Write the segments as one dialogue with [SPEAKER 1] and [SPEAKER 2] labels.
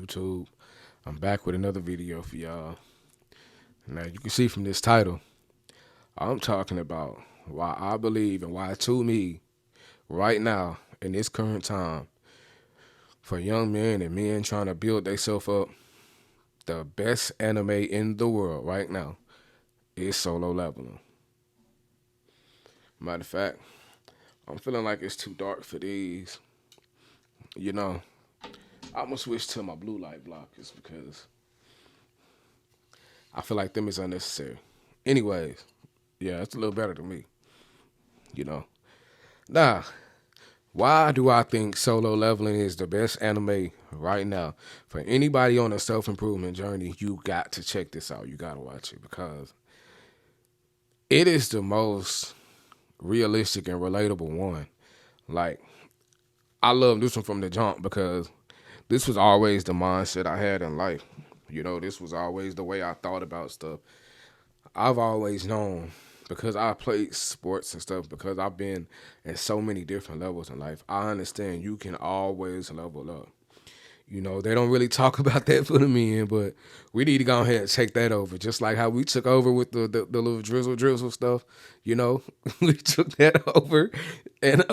[SPEAKER 1] YouTube? I'm back with another video for y'all. Now, you can see from this title, I'm talking about why I believe and why, to me, right now, in this current time, for young men and men trying to build themselves up, the best anime in the world right now is Solo Leveling. Matter of fact, I'm feeling like it's too dark for these. You know, I'm gonna switch to my blue light blockers because I feel like them is unnecessary. Anyways, yeah, it's a little better than me. You know. Now, why do I think Solo Leveling is the best anime right now? For anybody on a self improvement journey, you got to check this out. You gotta watch it because it is the most realistic and relatable one. Like, I love this one from the jump because this was always the mindset I had in life. You know, this was always the way I thought about stuff. I've always known because I played sports and stuff, because I've been in so many different levels in life. I understand you can always level up. You know, they don't really talk about that for the men, but we need to go ahead and take that over. Just like how we took over with the little drizzle stuff, you know, we took that over and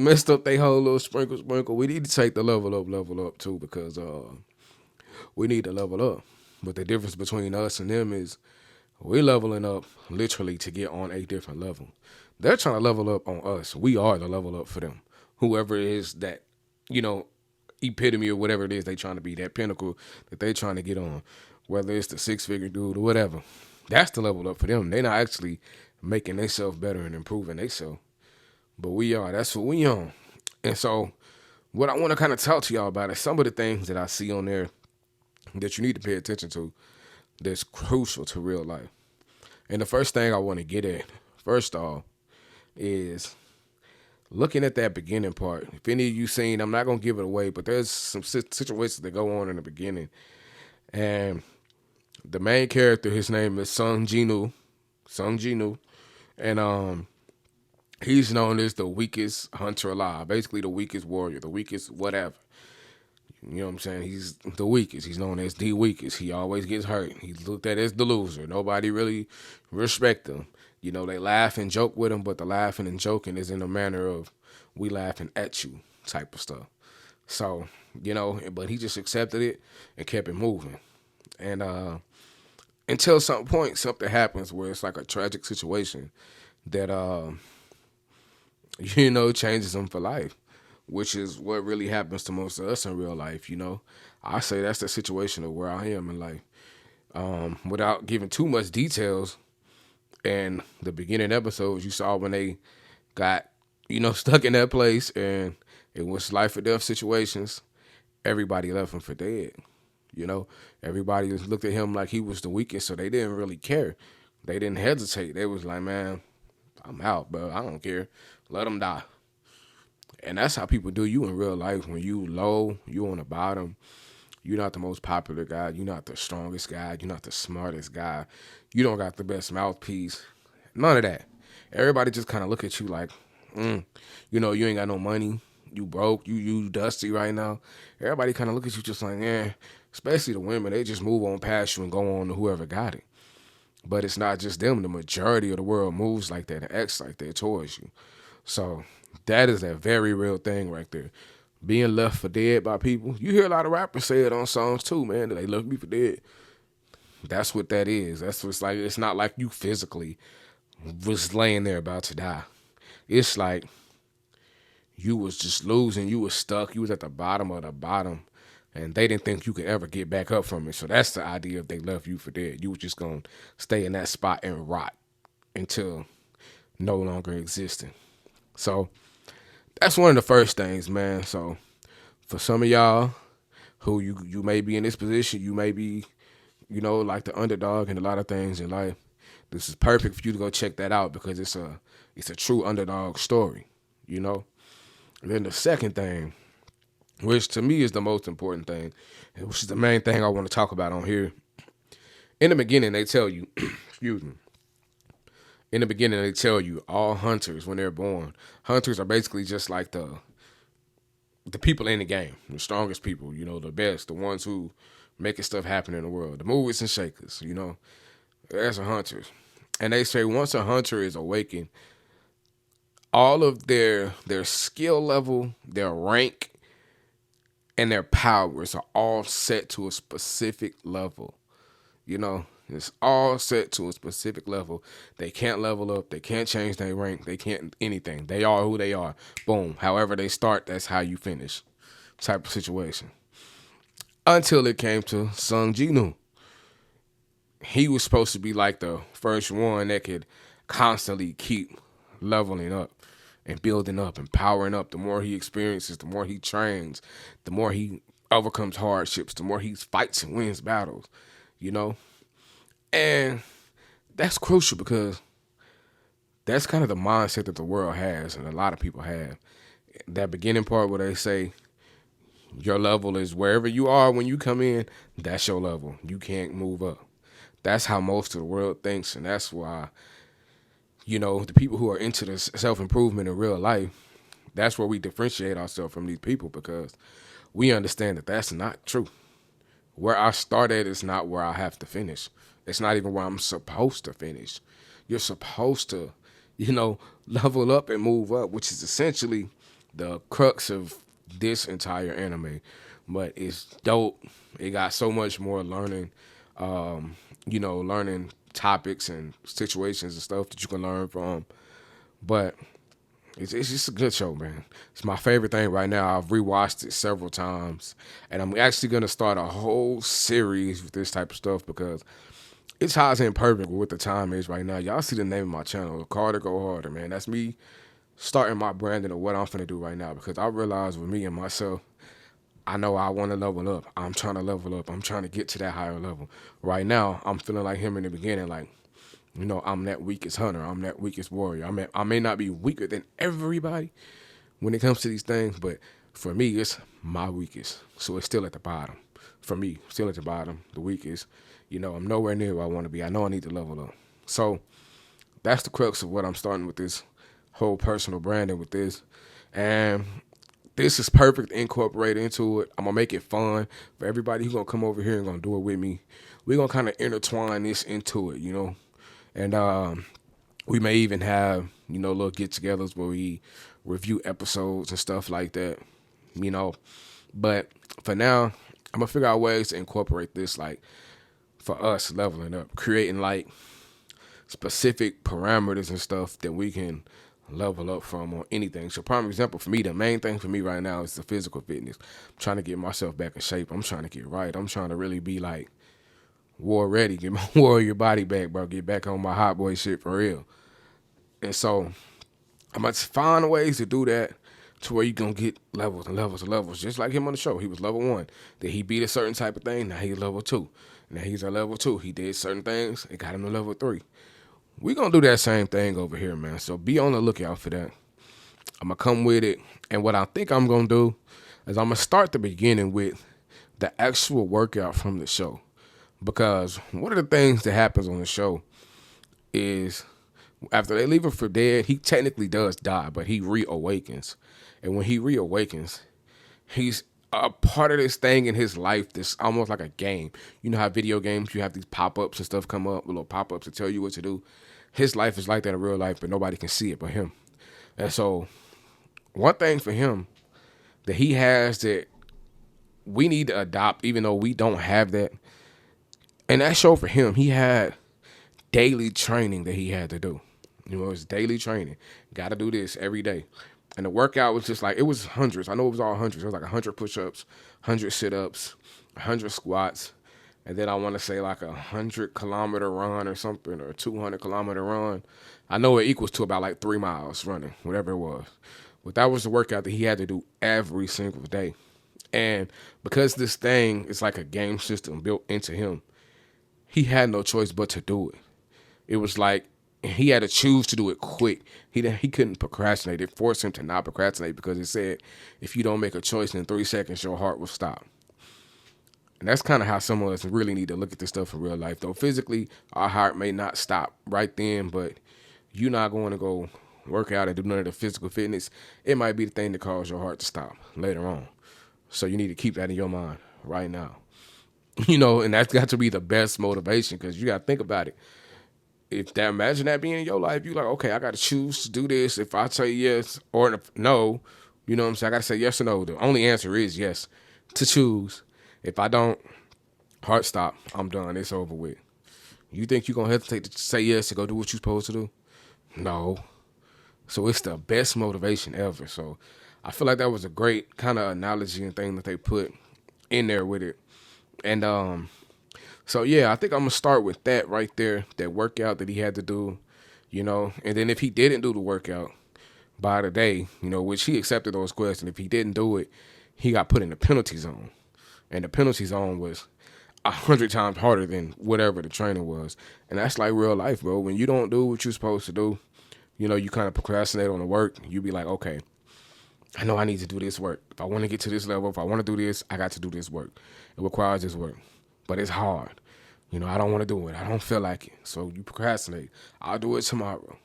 [SPEAKER 1] messed up their whole little sprinkle. We need to take the level up too, because we need to level up. But the difference between us and them is we're leveling up literally to get on a different level. They're trying to level up on us. We are the level up for them. Whoever is that, you know, epitome or whatever it is they trying to be, that pinnacle that they trying to get on, whether it's the 6-figure dude or whatever. That's the level up for them. They're not actually making themselves better and improving themselves. But we are. That's what we on. And so what I want to kind of talk to y'all about is some of the things that I see on there that you need to pay attention to that's crucial to real life. And the first thing I want to get at, first off, is looking at that beginning part. If any of you seen, I'm not going to give it away, but there's some situations that go on in the beginning. And the main character, his name is Sung Jinu. And he's known as the weakest hunter alive, basically the weakest warrior, the weakest whatever. You know what I'm saying? He's the weakest. He's known as the weakest. He always gets hurt. He's looked at as the loser. Nobody really respect him. You know, they laugh and joke with him, but the laughing and joking is in a manner of we laughing at you type of stuff. So, you know, but he just accepted it and kept it moving. And until some point, something happens where it's like a tragic situation that, you know, changes him for life, which is what really happens to most of us in real life, you know. I say that's the situation of where I am in life. Without giving too much details, and the beginning episodes you saw when they got, you know, stuck in that place and it was life or death situations, everybody left him for dead. You know, everybody just looked at him like he was the weakest, so they didn't really care. They didn't hesitate. They was like, man, I'm out, bro. I don't care. Let him die. And that's how people do you in real life. When you low, you on the bottom, you're not the most popular guy, you're not the strongest guy, you're not the smartest guy, you don't got the best mouthpiece, none of that. Everybody just kind of look at you like, you know, you ain't got no money, you broke, you dusty right now. Everybody kind of look at you just like, especially the women, they just move on past you and go on to whoever got it. But it's not just them. The majority of the world moves like that and acts like that towards you. So that is a very real thing right there. Being left for dead by people. You hear a lot of rappers say it on songs too, man, that they left me for dead. That's what that is. That's what's like. It's not like you physically was laying there about to die. It's like you was just losing. You was stuck. You was at the bottom of the bottom. And they didn't think you could ever get back up from it. So that's the idea if they left you for dead. You were just going to stay in that spot and rot until no longer existing. So that's one of the first things, man. So for some of y'all who you may be in this position, you may be, you know, like the underdog in a lot of things in life, this is perfect for you to go check that out because it's a true underdog story, you know. And then the second thing, which to me is the most important thing, which is the main thing I want to talk about on here. In the beginning, they tell you, excuse me, in the beginning, they tell you all hunters, when they're born, hunters are basically just like the the people in the game, the strongest people, the best, the ones who making stuff happen in the world, the movers and shakers, that's a hunter. And they say once a hunter is awakened, all of their skill level, their rank, and their powers are all set to a specific level. It's all set to a specific level. They can't level up. They can't change their rank. They can't anything. They are who they are. Boom. However they start, that's how you finish. Type of situation. Until it came to Sung Jinu. He was supposed to be like the first one that could constantly keep leveling up and building up and powering up. The more he experiences, the more he trains, the more he overcomes hardships, the more he fights and wins battles, you know? And that's crucial because that's kind of the mindset that the world has and a lot of people have. That beginning part where they say your level is wherever you are when you come in, that's your level. You can't move up. That's how most of the world thinks, and that's why, the people who are into this self-improvement in real life, that's where we differentiate ourselves from these people because we understand that that's not true. Where I start at is not where I have to finish. It's not even where I'm supposed to finish. You're supposed to, level up and move up, which is essentially the crux of this entire anime. But it's dope. It got so much more learning, learning topics and situations and stuff that you can learn from. But it's just a good show, man. It's my favorite thing right now. I've rewatched it several times. And I'm actually going to start a whole series with this type of stuff because it ties in perfect with what the time is right now. Y'all see the name of my channel, Carter Go Harder, man. That's me starting my branding of what I'm finna do right now because I realize with me and myself, I know I want to level up. I'm trying to level up. I'm trying to get to that higher level. Right now, I'm feeling like him in the beginning, like, I'm that weakest hunter. I'm that weakest warrior. I may not be weaker than everybody when it comes to these things, but for me, it's my weakest. So it's still at the bottom. For me, still at the bottom, the weakest. I'm nowhere near where I want to be. I know I need to level up. So that's the crux of what I'm starting with this whole personal branding with this. And this is perfect to incorporate into it. I'm going to make it fun for everybody who's going to come over here and going to do it with me. We're going to kind of intertwine this into it, And we may even have, little get-togethers where we review episodes and stuff like that, But for now, I'm going to figure out ways to incorporate this, like, for us leveling up, creating, like, specific parameters and stuff that we can level up from on anything. So prime example for me, the main thing for me right now is the physical fitness. I'm trying to get myself back in shape. I'm trying to get right. I'm trying to really be like war ready, get my warrior body back, bro. Get back on my hot boy shit for real. And so I'm going to find ways to do that to where you going to get levels and levels and levels. Just like him on the show. He was level 1. Then he beat a certain type of thing. Now he's level 2. Now he's at level 2. He did certain things. It got him to level 3. We're going to do that same thing over here, man. So be on the lookout for that. I'm going to come with it. And what I think I'm going to do is I'm going to start the beginning with the actual workout from the show. Because one of the things that happens on the show is after they leave him for dead, he technically does die, but he reawakens. And when he reawakens, he's a part of this thing in his life that's almost like a game. You know how video games, you have these pop-ups and stuff come up, little pop-ups to tell you what to do. His life is like that in real life, but nobody can see it but him. And so one thing for him that he has that we need to adopt, even though we don't have that, and that show for him, he had daily training that he had to do. It's daily training. Got to do this every day. And the workout was just like, it was hundreds. I know it was all hundreds. It was like 100 push-ups, 100 sit-ups, 100 squats. And then I want to say like 100-kilometer run or something, or a 200-kilometer run. I know it equals to about like 3 miles running, whatever it was. But that was the workout that he had to do every single day. And because this thing is like a game system built into him, he had no choice but to do it. It was like he had to choose to do it quick. He couldn't procrastinate. It forced him to not procrastinate because it said, if you don't make a choice in 3 seconds, your heart will stop. And that's kind of how some of us really need to look at this stuff in real life. Though physically, our heart may not stop right then, but you're not going to go work out and do none of the physical fitness, it might be the thing that cause your heart to stop later on. So you need to keep that in your mind right now. And that's got to be the best motivation, because you got to think about it. Imagine that being in your life, you like, okay, I got to choose to do this. If I say yes or no, you know what I'm saying? I got to say yes or no. The only answer is yes to choose. If I don't, heart stop, I'm done. It's over with. You think you're going to hesitate to say yes to go do what you're supposed to do? No. So it's the best motivation ever. So I feel like that was a great kind of analogy and thing that they put in there with it. And so yeah, I think I'm gonna start with that right there, that workout that he had to do, and then if he didn't do the workout by the day, which he accepted those questions, if he didn't do it, he got put in the penalty zone. And the penalty zone was 100 times harder than whatever the training was. And that's like real life, bro. When you don't do what you're supposed to do, you kind of procrastinate on the work. You be like, okay, I know I need to do this work. If I want to get to this level, if I want to do this, I got to do this work. It requires this work. But it's hard. I don't want to do it. I don't feel like it. So you procrastinate. I'll do it tomorrow.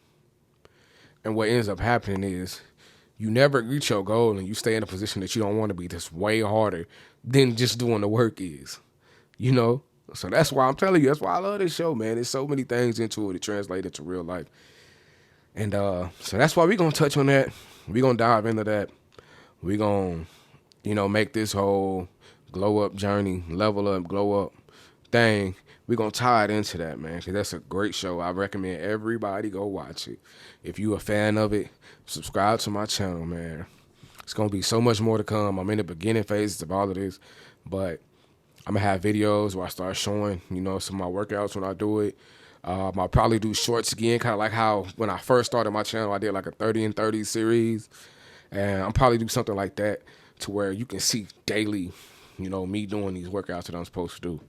[SPEAKER 1] And what ends up happening is you never reach your goal, and you stay in a position that you don't want to be. That's way harder than just doing the work is. So that's why I'm telling you. That's why I love this show, man. There's so many things into it that translate into real life. And so that's why we're going to touch on that. We're going to dive into that. We're going to, make this whole glow up journey, level up, glow up thing. We're going to tie it into that, man, because that's a great show. I recommend everybody go watch it. If you're a fan of it, subscribe to my channel, man. It's going to be so much more to come. I'm in the beginning phases of all of this, but I'm going to have videos where I start showing, some of my workouts when I do it. I'll probably do shorts again, kind of like how when I first started my channel, I did like a 30 and 30 series. And I'll probably do something like that to where you can see daily, me doing these workouts that I'm supposed to do.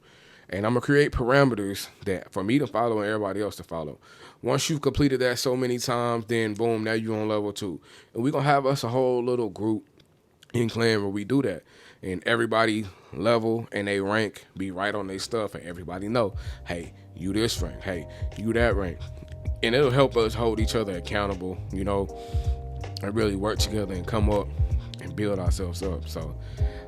[SPEAKER 1] And I'm going to create parameters that for me to follow and everybody else to follow. Once you've completed that so many times, then boom, now you're on level 2. And we're going to have us a whole little group in clan where we do that. And everybody level and they rank be right on their stuff. And everybody know, hey, you this rank. Hey, you that rank. And it'll help us hold each other accountable, and really work together and come up and build ourselves up. So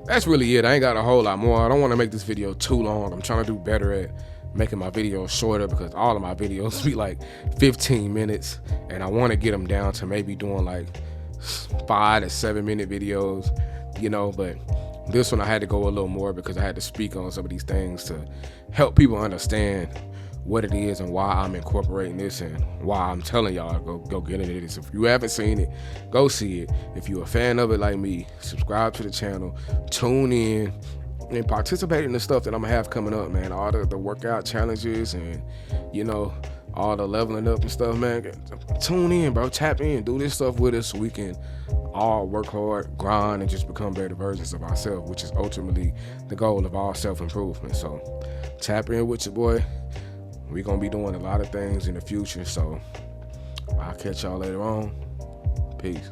[SPEAKER 1] that's really it. I ain't got a whole lot more. I don't want to make this video too long. I'm trying to do better at making my videos shorter, because all of my videos be like 15 minutes, and I want to get them down to maybe doing like 5 to 7 minute videos, but this one I had to go a little more because I had to speak on some of these things to help people understand what it is and why I'm incorporating this and why I'm telling y'all go get into this. If you haven't seen it, go see it. If you're a fan of it like me, subscribe to the channel, tune in, and participate in the stuff that I'm gonna have coming up, man. All the workout challenges and all the leveling up and stuff, man. Tune in, bro. Tap in. Do this stuff with us so we can all work hard, grind, and just become better versions of ourselves, which is ultimately the goal of all self-improvement. So tap in with your boy. We're going to be doing a lot of things in the future, so I'll catch y'all later on. Peace.